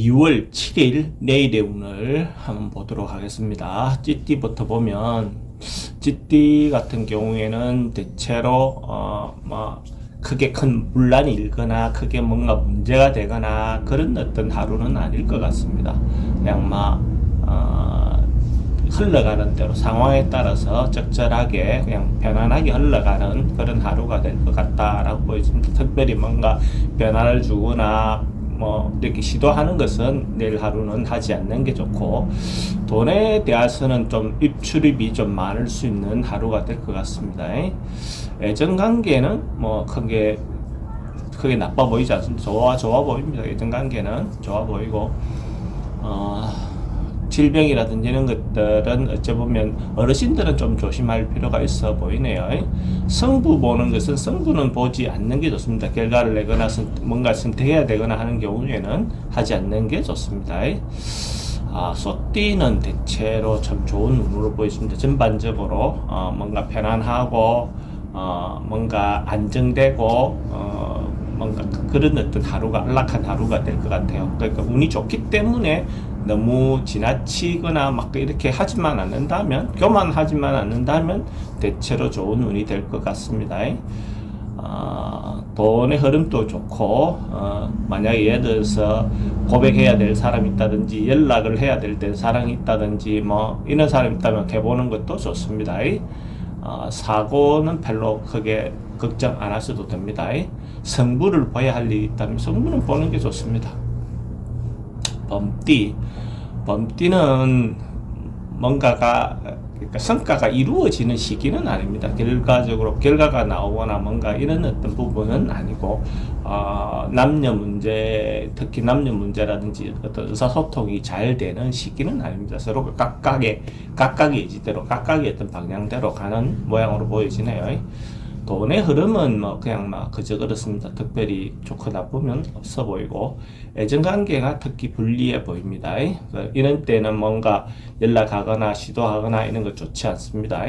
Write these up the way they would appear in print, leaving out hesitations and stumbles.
2월 7일 내일의 운을 한번 보도록 하겠습니다. 찌띠부터 보면 찌띠 같은 경우에는 대체로 크게 큰 분란이 일거나 크게 뭔가 문제가 되거나 그런 어떤 하루는 아닐 것 같습니다. 그냥 흘러가는 대로 상황에 따라서 적절하게 그냥 편안하게 흘러가는 그런 하루가 될 것 같다라고 보여집니다. 특별히 뭔가 변화를 주거나 이렇게 시도하는 것은 내일 하루는 하지 않는 게 좋고, 돈에 대해서는 좀 입출입이 좀 많을 수 있는 하루가 될 것 같습니다. 애정 관계는 크게 나빠 보이지 않습니다. 좋아 보입니다. 애정 관계는 좋아 보이고, 질병이라든지 이런 것들은 어찌 보면 어르신들은 좀 조심할 필요가 있어 보이네요. 성부 보는 것은 성부는 보지 않는 게 좋습니다. 결과를 내거나 뭔가 선택해야 되거나 하는 경우에는 하지 않는 게 좋습니다. 소띠는 대체로 참 좋은 운으로 보여집니다. 전반적으로 뭔가 편안하고 뭔가 안정되고 뭔가 그런 어떤 하루가 안락한 하루가 될 것 같아요. 그러니까 운이 좋기 때문에 너무 지나치거나 이렇게 하지만 않는다면, 교만하지만 않는다면 대체로 좋은 운이 될 것 같습니다. 돈의 흐름도 좋고, 만약에 예를 들어서 고백해야 될 사람이 있다든지 연락을 해야 될 사람이 있다든지 이런 사람이 있다면 해보는 것도 좋습니다. 사고는 별로 크게 걱정 안 하셔도 됩니다. 성부를 봐야 할 일이 있다면 성부는 보는 게 좋습니다. 범띠는 뭔가가, 그러니까 성과가 이루어지는 시기는 아닙니다. 결과적으로 결과가 나오거나 뭔가 이런 어떤 부분은 아니고, 남녀 문제, 특히 남녀 문제라든지 어떤 의사소통이 잘 되는 시기는 아닙니다. 서로 각각의 의지대로, 각각의 어떤 방향대로 가는 모양으로 보여지네요. 돈의 흐름은 그냥 그저 그렇습니다. 특별히 좋고 나쁘면 없어 보이고, 애정관계가 특히 불리해 보입니다. 이런 때는 뭔가 연락하거나 시도하거나 이런 거 좋지 않습니다.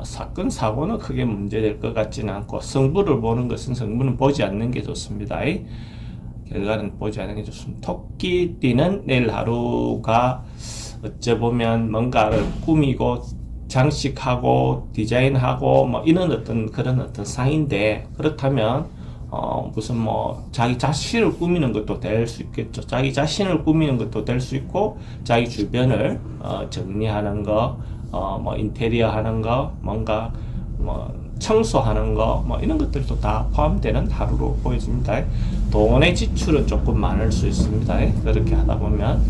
사건 사고는 크게 문제될 것 같지는 않고, 성부를 보는 것은 성부는 보지 않는 게 좋습니다. 결과는 보지 않는 게 좋습니다. 토끼띠는 내일 하루가 어째 보면 뭔가를 꾸미고 장식하고 디자인하고 이런 그런 어떤 상인데, 그렇다면 무슨 자기 자신을 꾸미는 것도 될 수 있겠죠. 자기 자신을 꾸미는 것도 될 수 있고, 자기 주변을 정리하는 거, 인테리어 하는 거, 뭔가 청소하는 거, 이런 것들도 다 포함되는 하루로 보여집니다. 돈의 지출은 조금 많을 수 있습니다. 그렇게 하다 보면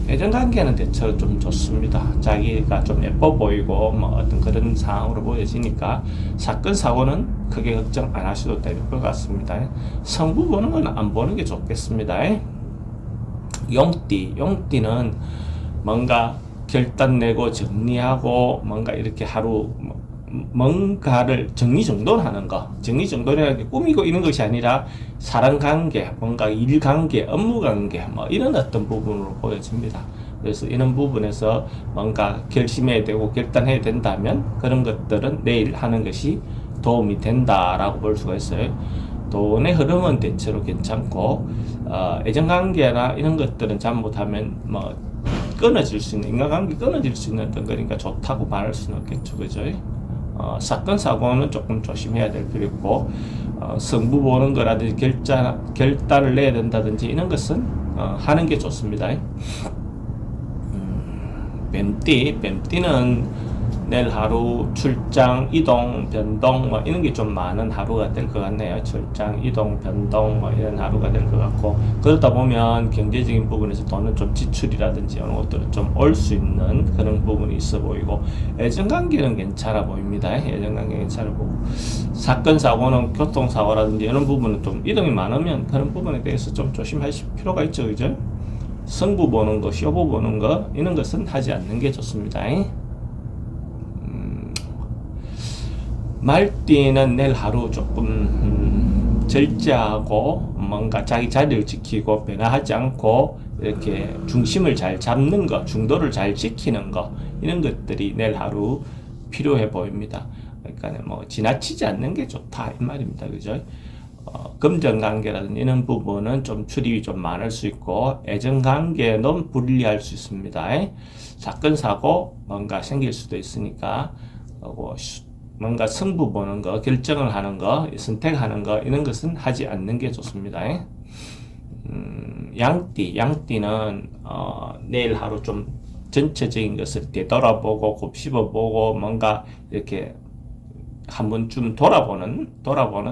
애정관계는 대체로 좀 좋습니다. 자기가 좀 예뻐 보이고 어떤 그런 상황으로 보여지니까 사건 사고는 크게 걱정 안 하셔도 될 것 같습니다. 성부 보는 건 안 보는 게 좋겠습니다. 용띠는 뭔가 결단 내고 정리하고 뭔가 이렇게 하루 뭔가를 정리정돈하는 거, 정리정돈이라는 게 꾸미고 이런 것이 아니라 사람관계, 뭔가 일관계, 업무관계 이런 어떤 부분으로 보여집니다. 그래서 이런 부분에서 뭔가 결심해야 되고 결단해야 된다면 그런 것들은 내일 하는 것이 도움이 된다라고 볼 수가 있어요. 돈의 흐름은 대체로 괜찮고, 애정관계나 이런 것들은 잘못하면 끊어질 수 있는, 인간관계 끊어질 수 있는 어떤 거니까 좋다고 말할 수는 없겠죠. 그죠? 사건 사고는 조금 조심해야 될 필요 있고, 성부 보는 거라든지 결단을 내야 된다든지 이런 것은 하는 게 좋습니다. 뱀띠는 내일 하루 출장, 이동, 변동 이런 게 좀 많은 하루가 될 것 같네요. 출장, 이동, 변동 이런 하루가 될 것 같고, 그러다 보면 경제적인 부분에서 돈은 좀 지출이라든지 이런 것들은 좀 올 수 있는 그런 부분이 있어 보이고, 애정관계는 괜찮아 보입니다. 애정관계 괜찮아 보고, 사건 사고는 교통사고라든지 이런 부분은 좀 이동이 많으면 그런 부분에 대해서 좀 조심하실 필요가 있죠. 그죠? 성부 보는 거, 쇼부 보는 거 이런 것은 하지 않는 게 좋습니다. 말띠는 내일 하루 조금 절제하고 뭔가 자기 자리를 지키고 변화하지 않고 이렇게 중심을 잘 잡는 거, 중도를 잘 지키는 거 이런 것들이 내일 하루 필요해 보입니다. 그러니까 지나치지 않는 게 좋다 이 말입니다. 그죠? 금전관계라든지 이런 부분은 좀 출입이 좀 많을 수 있고 애정관계는 불리할 수 있습니다. 사건 사고 뭔가 생길 수도 있으니까 뭔가 승부 보는 거, 결정을 하는 거, 선택하는 거 이런 것은 하지 않는 게 좋습니다. 양띠는 내일 하루 좀 전체적인 것을 되돌아보고 곱씹어보고 뭔가 이렇게 한 번쯤 돌아보는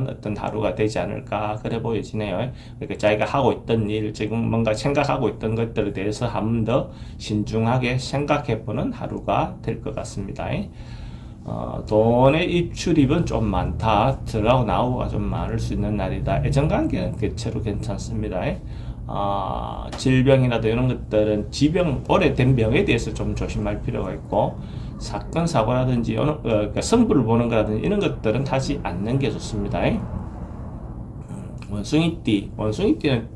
어떤 하루가 되지 않을까 그래 보여지네요. 그러니까 자기가 하고 있던 일, 지금 뭔가 생각하고 있던 것들에 대해서 한 번 더 신중하게 생각해보는 하루가 될 것 같습니다. 돈의 입출입은 좀 많다. 들어가고 나오고가 좀 많을 수 있는 날이다. 애정관계는 대체로 괜찮습니다. 질병이라도 이런 것들은 오래된 병에 대해서 좀 조심할 필요가 있고, 사건, 사고라든지, 그러니까 승부를 보는 거라든지 이런 것들은 하지 않는 게 좋습니다. 원숭이띠는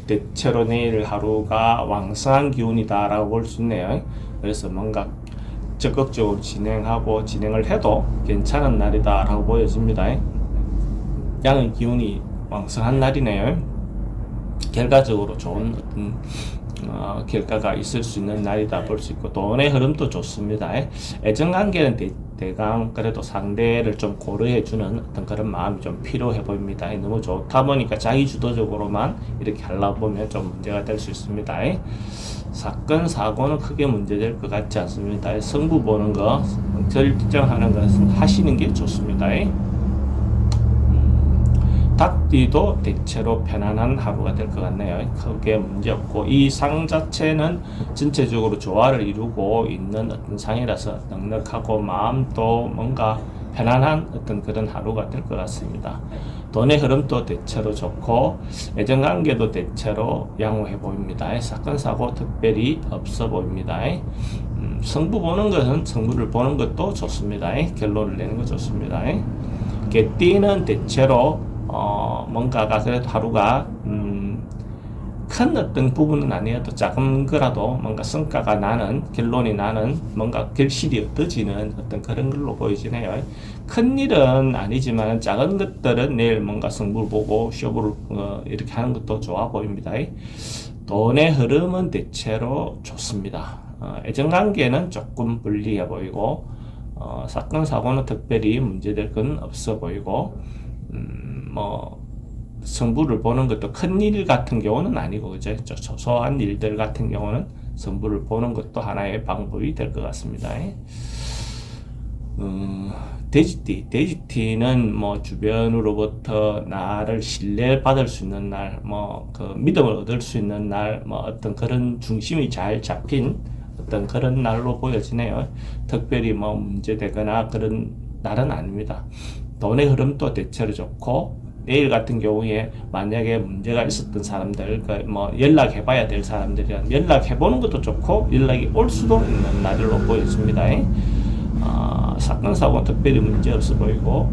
대체로 내일 하루가 왕성한 기운이다라고 볼 수 있네요. 그래서 뭔가 적극적으로 진행을 해도 괜찮은 날이다라고 보여집니다. 양의 기운이 왕성한 날이네요. 결과적으로 좋은 어떤 결과가 있을 수 있는 날이다 볼 수 있고, 돈의 흐름도 좋습니다. 애정관계는 대강 그래도 상대를 좀 고려해주는 어떤 그런 마음이 좀 필요해 보입니다. 너무 좋다 보니까 자기 주도적으로만 이렇게 하려고 보면 좀 문제가 될 수 있습니다. 사건, 사고는 크게 문제될 것 같지 않습니다. 승부 보는 거, 결정하는 것은 하시는 게 좋습니다. 닭띠도 대체로 편안한 하루가 될 것 같네요. 크게 문제 없고, 이 상 자체는 전체적으로 조화를 이루고 있는 어떤 상이라서 넉넉하고 마음도 뭔가 편안한 어떤 그런 하루가 될 것 같습니다. 돈의 흐름도 대체로 좋고 애정관계도 대체로 양호해 보입니다. 사건 사고 특별히 없어 보입니다. 승부를 보는 것도 좋습니다. 결론을 내는 거 좋습니다. 개띠는 대체로 뭔가가 그래도 하루가 큰 어떤 부분은 아니어도 작은 거라도 뭔가 성과가 나는, 결론이 나는, 뭔가 결실이 얻어지는 어떤 그런 걸로 보여지네요. 큰 일은 아니지만 작은 것들은 내일 뭔가 승부를 보고 쇼부를 이렇게 하는 것도 좋아 보입니다. 돈의 흐름은 대체로 좋습니다. 애정관계는 조금 불리해 보이고, 사건 사고는 특별히 문제될 건 없어 보이고, 승부를 보는 것도 큰 일 같은 경우는 아니고, 그죠? 소소한 일들 같은 경우는 승부를 보는 것도 하나의 방법이 될 것 같습니다. 돼지띠는 주변으로부터 나를 신뢰받을 수 있는 날, 믿음을 얻을 수 있는 날, 어떤 그런 중심이 잘 잡힌 어떤 그런 날로 보여지네요. 특별히 문제되거나 그런 날은 아닙니다. 돈의 흐름도 대체로 좋고, 내일 같은 경우에 만약에 문제가 있었던 사람들, 연락해봐야 될 사람들이란 연락해보는 것도 좋고 연락이 올 수도 있는 날로 보여집니다. 사건 사고는 특별히 문제 없어 보이고,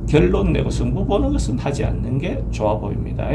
결론 내고 승부 보는 것은 하지 않는 게 좋아 보입니다.